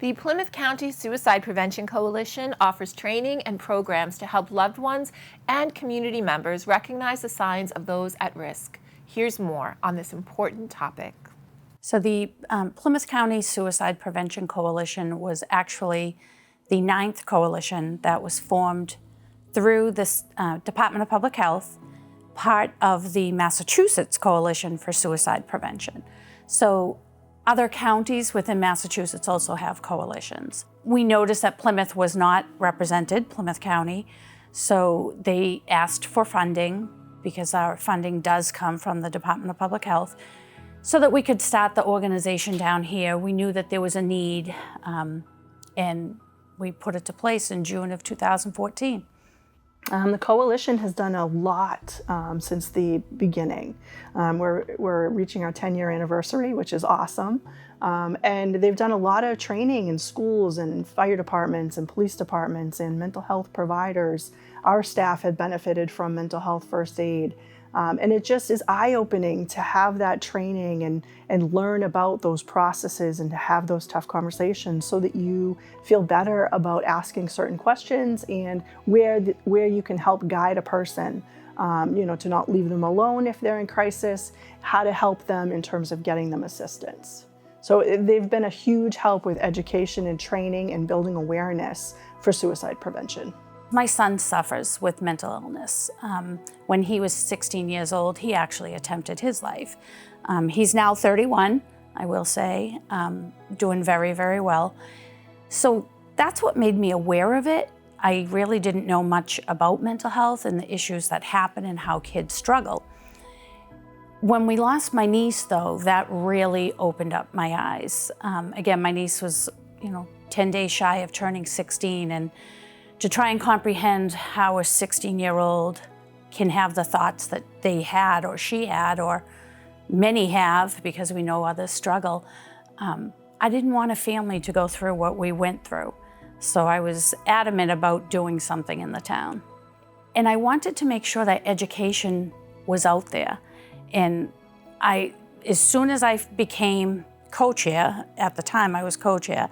The Plymouth County Suicide Prevention Coalition offers training and programs to help loved ones and community members recognize the signs of those at risk. Here's more on this important topic. So the Plymouth County Suicide Prevention Coalition was actually the 9th coalition that was formed through the Department of Public Health, part of the Massachusetts Coalition for Suicide Prevention. So other counties within Massachusetts also have coalitions. We noticed that Plymouth was not represented, Plymouth County, so they asked for funding, because our funding does come from the Department of Public Health, so that we could start the organization down here. We knew that there was a need, and we put it to place in June of 2014. The coalition has done a lot since the beginning. We're reaching our 10-year anniversary, which is awesome. And they've done a lot of training in schools and fire departments and police departments and mental health providers. Our staff had benefited from mental health first aid. And it just is eye-opening to have that training and learn about those processes and to have those tough conversations so that you feel better about asking certain questions and where you can help guide a person, to not leave them alone if they're in crisis, how to help them in terms of getting them assistance. So they've been a huge help with education and training and building awareness for suicide prevention. My son suffers with mental illness. When he was 16 years old, he actually attempted his life. He's now 31, I will say, doing very, very well. So that's what made me aware of it. I really didn't know much about mental health and the issues that happen and how kids struggle. When we lost my niece, though, that really opened up my eyes. Again, my niece was, 10 days shy of turning 16, and to try and comprehend how a 16-year-old can have the thoughts that they had or she had or many have, because we know others struggle. I didn't want a family to go through what we went through. So I was adamant about doing something in the town. And I wanted to make sure that education was out there. And as soon as I became co-chair, at the time I was co-chair,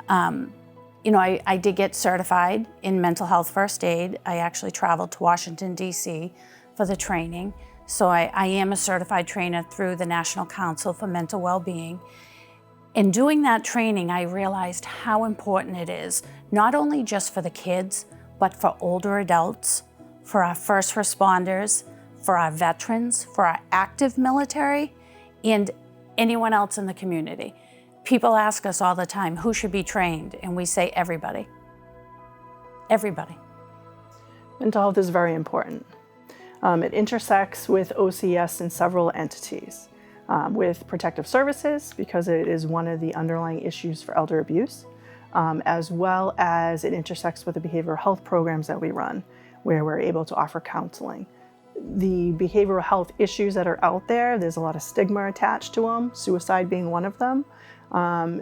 I did get certified in mental health first aid. I actually traveled to Washington, D.C. for the training. So I am a certified trainer through the National Council for Mental Wellbeing. In doing that training, I realized how important it is, not only just for the kids, but for older adults, for our first responders, for our veterans, for our active military, and anyone else in the community. People ask us all the time, who should be trained? And we say everybody. Everybody. Mental health is very important. It intersects with OCS in several entities, with protective services, because it is one of the underlying issues for elder abuse, as well as it intersects with the behavioral health programs that we run, where we're able to offer counseling. The behavioral health issues that are out there, there's a lot of stigma attached to them, suicide being one of them.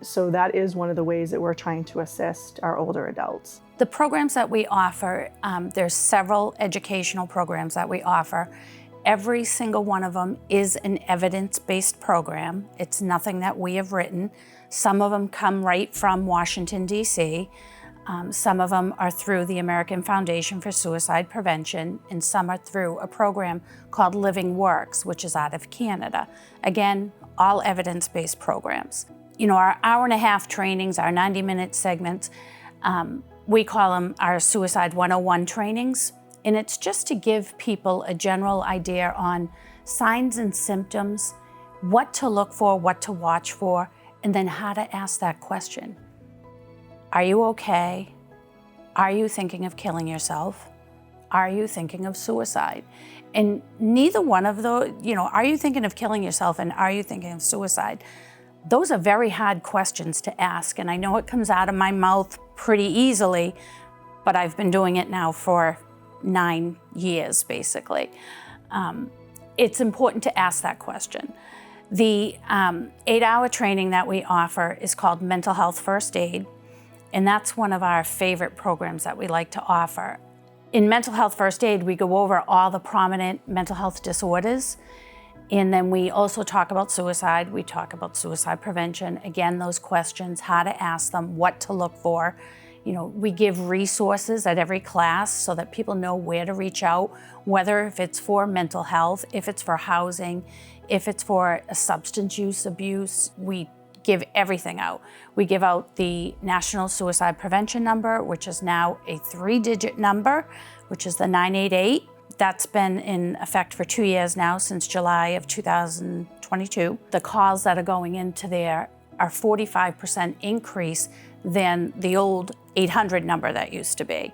So that is one of the ways that we're trying to assist our older adults. The programs that we offer, there's several educational programs that we offer. Every single one of them is an evidence-based program. It's nothing that we have written. Some of them come right from Washington, D.C. Some of them are through the American Foundation for Suicide Prevention, and some are through a program called Living Works, which is out of Canada. Again, all evidence-based programs. Our hour-and-a-half trainings, our 90-minute segments, we call them our Suicide 101 trainings, and it's just to give people a general idea on signs and symptoms, what to look for, what to watch for, and then how to ask that question. Are you okay? Are you thinking of killing yourself? Are you thinking of suicide? And neither one of those, are you thinking of killing yourself and are you thinking of suicide? Those are very hard questions to ask, and I know it comes out of my mouth pretty easily, but I've been doing it now for 9 years, basically. It's important to ask that question. The 8-hour training that we offer is called Mental Health First Aid, and that's one of our favorite programs that we like to offer. In Mental Health First Aid, we go over all the prominent mental health disorders, And then we also talk about suicide. We talk about suicide prevention. Again, those questions, how to ask them, what to look for. You know, we give resources at every class so that people know where to reach out, whether if it's for mental health, if it's for housing, if it's for a substance use abuse. We give everything out. We give out the National Suicide Prevention number, which is now a 3-digit number, which is the 988. That's been in effect for 2 years now, since July of 2022. The calls that are going into there are 45% increase than the old 800 number that used to be.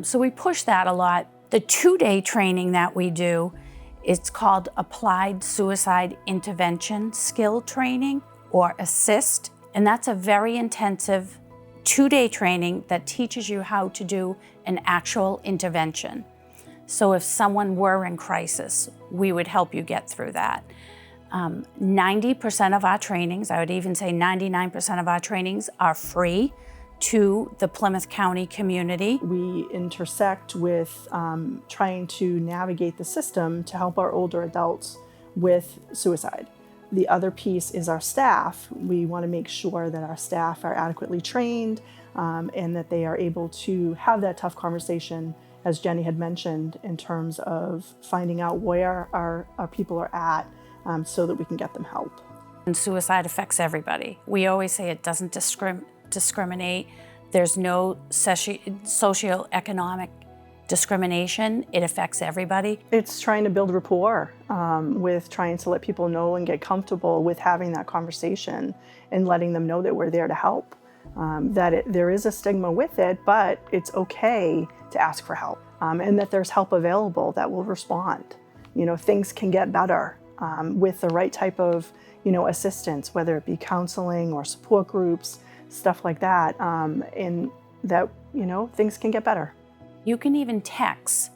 So we push that a lot. The 2-day training that we do, it's called Applied Suicide Intervention Skill Training, or ASSIST. And that's a very intensive 2-day training that teaches you how to do an actual intervention. So if someone were in crisis, we would help you get through that. 90% of our trainings, I would even say 99% of our trainings, are free to the Plymouth County community. We intersect with trying to navigate the system to help our older adults with suicide. The other piece is our staff. We want to make sure that our staff are adequately trained and that they are able to have that tough conversation, as Jenny had mentioned, in terms of finding out where our people are at so that we can get them help. And suicide affects everybody. We always say it doesn't discriminate. There's no socioeconomic discrimination. It affects everybody. It's trying to build rapport with trying to let people know and get comfortable with having that conversation and letting them know that we're there to help. There is a stigma with it, but it's okay to ask for help, and that there's help available that will respond. You know, things can get better with the right type of, assistance, whether it be counseling or support groups, stuff like that, and that, things can get better. You can even text.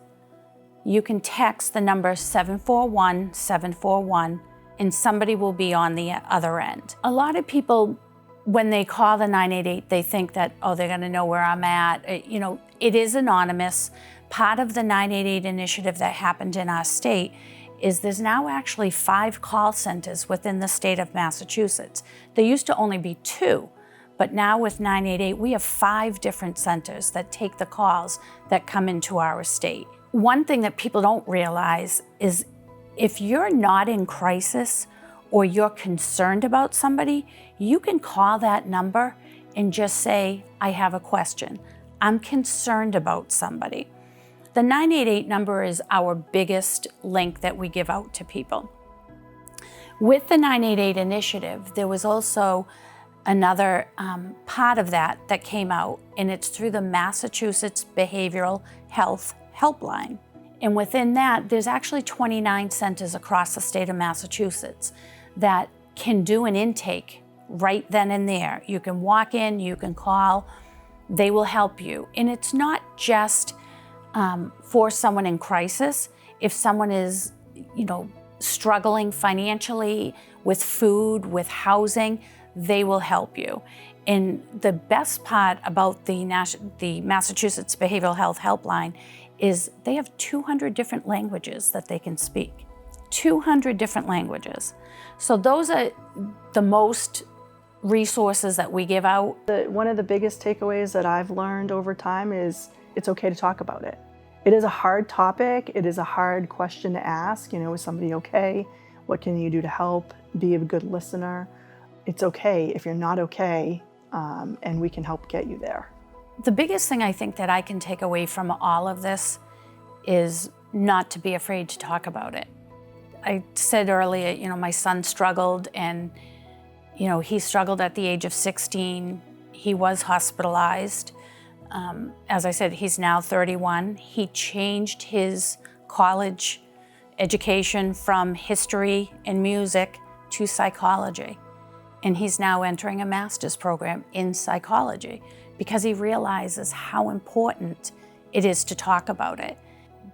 You can text the number 741-741, and somebody will be on the other end. A lot of people, when they call the 988, they think that, they're gonna know where I'm at. It is anonymous. Part of the 988 initiative that happened in our state is there's now actually 5 call centers within the state of Massachusetts. There used to only be 2, but now with 988, we have 5 different centers that take the calls that come into our estate. One thing that people don't realize is if you're not in crisis or you're concerned about somebody, you can call that number and just say, I have a question. I'm concerned about somebody. The 988 number is our biggest link that we give out to people. With the 988 initiative, there was also another part of that came out, and it's through the Massachusetts Behavioral Health Helpline. And within that, there's actually 29 centers across the state of Massachusetts that can do an intake right then and there. You can walk in, you can call, they will help you. And it's not just for someone in crisis. If someone is, struggling financially with food, with housing, they will help you. And the best part about the Massachusetts Behavioral Health Helpline is they have 200 different languages that they can speak. 200 different languages. So those are the most resources that we give out. One of the biggest takeaways that I've learned over time is it's okay to talk about it. It is a hard topic. It is a hard question to ask. Is somebody okay? What can you do to help? Be a good listener. It's okay if you're not okay, and we can help get you there. The biggest thing I think that I can take away from all of this is not to be afraid to talk about it. I said earlier, my son struggled, and he struggled at the age of 16. He was hospitalized. As I said, he's now 31. He changed his college education from history and music to psychology. And he's now entering a master's program in psychology because he realizes how important it is to talk about it.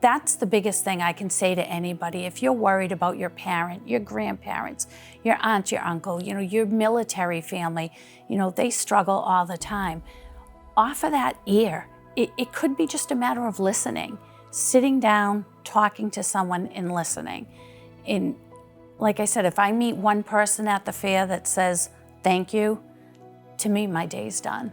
That's the biggest thing I can say to anybody. If you're worried about your parent, your grandparents, your aunt, your uncle, your military family, they struggle all the time. Offer that ear. It could be just a matter of listening, sitting down, talking to someone and listening. And like I said, if I meet one person at the fair that says, thank you, to me, my day's done.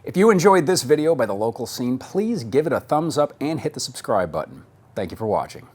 If you enjoyed this video by the local scene, please give it a thumbs up and hit the subscribe button. Thank you for watching.